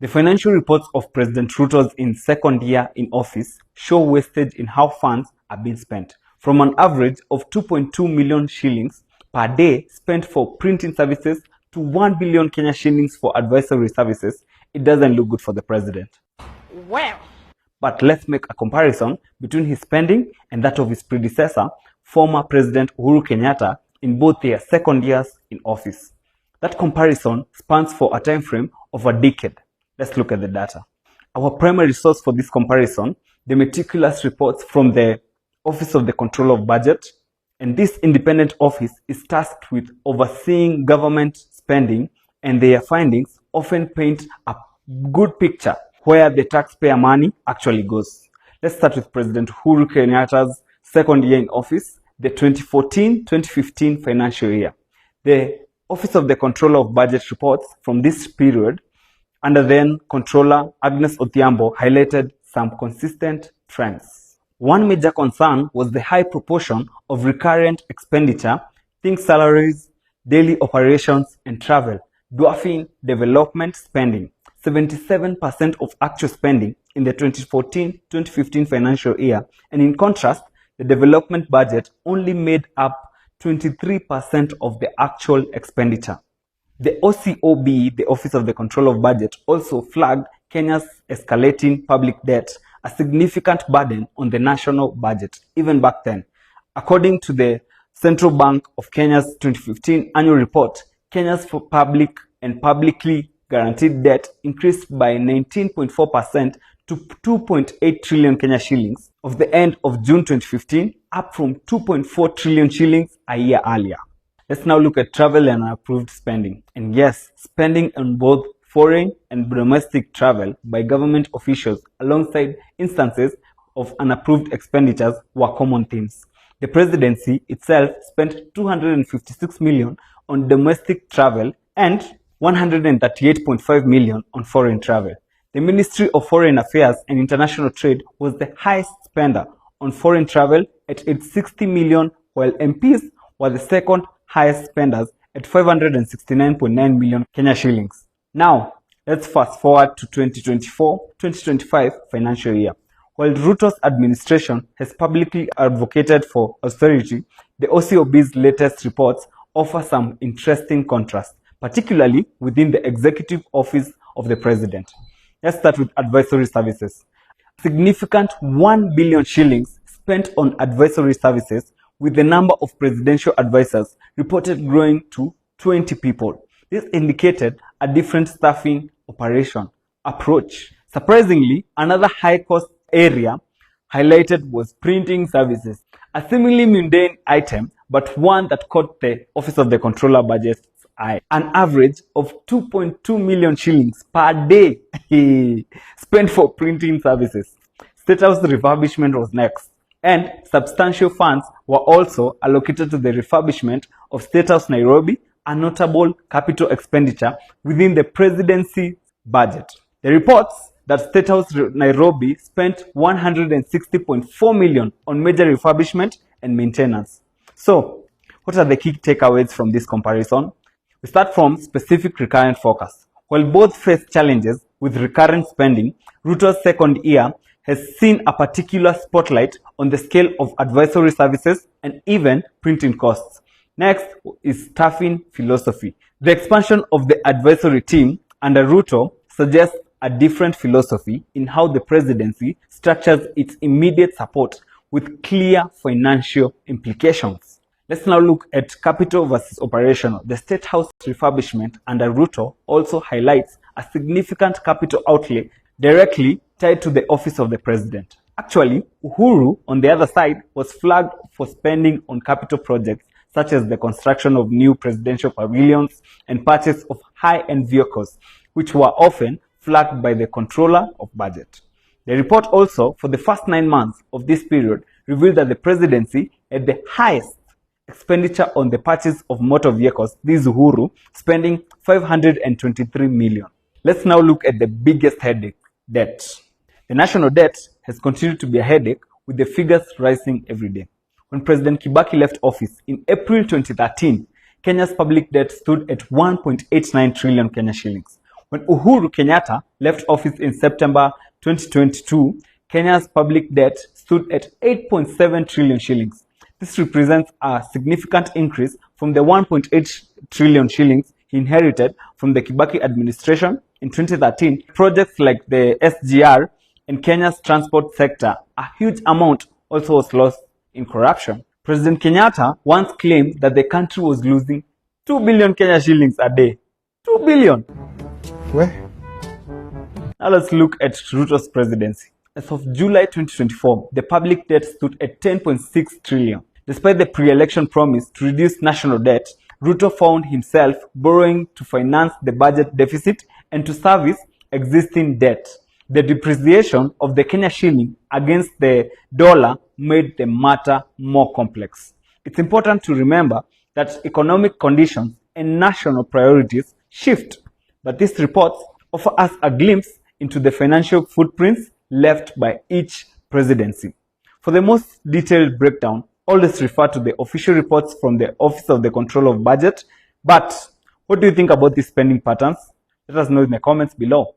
The financial reports of President Ruto's in second year in office show wastage in how funds are being spent, from an average of 2.2 million shillings per day spent for printing services to 1 billion Kenya shillings for advisory services. It doesn't look good for the president. Well, but let's make a comparison between his spending and that of his predecessor, former President Uhuru Kenyatta, in both their second years in office. That comparison spans for a time frame of a decade. Let's look at the data. Our primary source for this comparison, the meticulous reports from the Office of the Controller of Budget, and this independent office is tasked with overseeing government spending, and their findings often paint a good picture where the taxpayer money actually goes. Let's start with President Uhuru Kenyatta's second year in office, the 2014-2015 financial year. The Office of the Controller of Budget reports from this period under then Controller Agnes Odhiambo highlighted some consistent trends. One major concern was the high proportion of recurrent expenditure, think salaries, daily operations, and travel, dwarfing development spending. 77% of actual spending in the 2014-2015 financial year, and in contrast, the development budget only made up 23% of the actual expenditure. The OCOB, the Office of the Control of Budget, also flagged Kenya's escalating public debt, a significant burden on the national budget, even back then. According to the Central Bank of Kenya's 2015 annual report, Kenya's public and publicly guaranteed debt increased by 19.4% to 2.8 trillion Kenya shillings of the end of June 2015, up from 2.4 trillion shillings a year earlier. Let's now look at travel and approved spending. And yes, spending on both foreign and domestic travel by government officials alongside instances of unapproved expenditures were common themes. The presidency itself spent 256 million on domestic travel and 138.5 million on foreign travel. The Ministry of Foreign Affairs and International Trade was the highest spender on foreign travel at 860 million, while MPs were the second highest spenders at 569.9 million Kenya shillings. Now, let's fast forward to 2024-2025 financial year. While Ruto's administration has publicly advocated for austerity, the OCOB's latest reports offer some interesting contrast, particularly within the Executive Office of the President. Let's start with advisory services. Significant 1 billion shillings spent on advisory services, with the number of presidential advisors reported growing to 20 people. This indicated a different staffing operation approach. Surprisingly, another high-cost area highlighted was printing services, a seemingly mundane item, but one that caught the Office of the Controller Budget's eye. An average of 2.2 million shillings per day spent for printing services. State House refurbishment was next, and substantial funds were also allocated to the refurbishment of State House Nairobi, a notable capital expenditure within the presidency budget. The reports that State House Nairobi spent 160.4 million on major refurbishment and maintenance. So, what are the key takeaways from this comparison? We start from specific recurrent focus. While both face challenges with recurrent spending, Ruto's second year has seen a particular spotlight on the scale of advisory services and even printing costs. Next is staffing philosophy. The expansion of the advisory team under Ruto suggests a different philosophy in how the presidency structures its immediate support with clear financial implications. Let's now look at capital versus operational. The State House refurbishment under Ruto also highlights a significant capital outlay directly tied to the office of the president. Actually, Uhuru, on the other side, was flagged for spending on capital projects such as the construction of new presidential pavilions and purchase of high-end vehicles, which were often flagged by the Controller of Budget. The report also, for the first 9 months of this period, revealed that the presidency had the highest expenditure on the purchase of motor vehicles, this Uhuru, spending 523 million. Let's now look at the biggest headache, debt. The national debt has continued to be a headache, with the figures rising every day. When President Kibaki left office in April 2013, Kenya's public debt stood at 1.89 trillion Kenya shillings, When Uhuru Kenyatta left office in September 2022, Kenya's public debt stood at 8.7 trillion shillings. This represents a significant increase from the 1.8 trillion shillings he inherited from the Kibaki administration in 2013. Projects like the SGR and Kenya's transport sector, a huge amount also was lost in corruption. President Kenyatta once claimed that the country was losing 2 billion Kenya shillings a day. 2 billion! Where? Now let's look at Ruto's presidency. As of July 2024, the public debt stood at 10.6 trillion. Despite the pre-election promise to reduce national debt, Ruto found himself borrowing to finance the budget deficit and to service existing debt. The depreciation of the Kenya shilling against the dollar made the matter more complex. It's important to remember that economic conditions and national priorities shift, but these reports offer us a glimpse into the financial footprints left by each presidency. For the most detailed breakdown, always refer to the official reports from the Office of the Control of Budget. But what do you think about these spending patterns? Let us know in the comments below.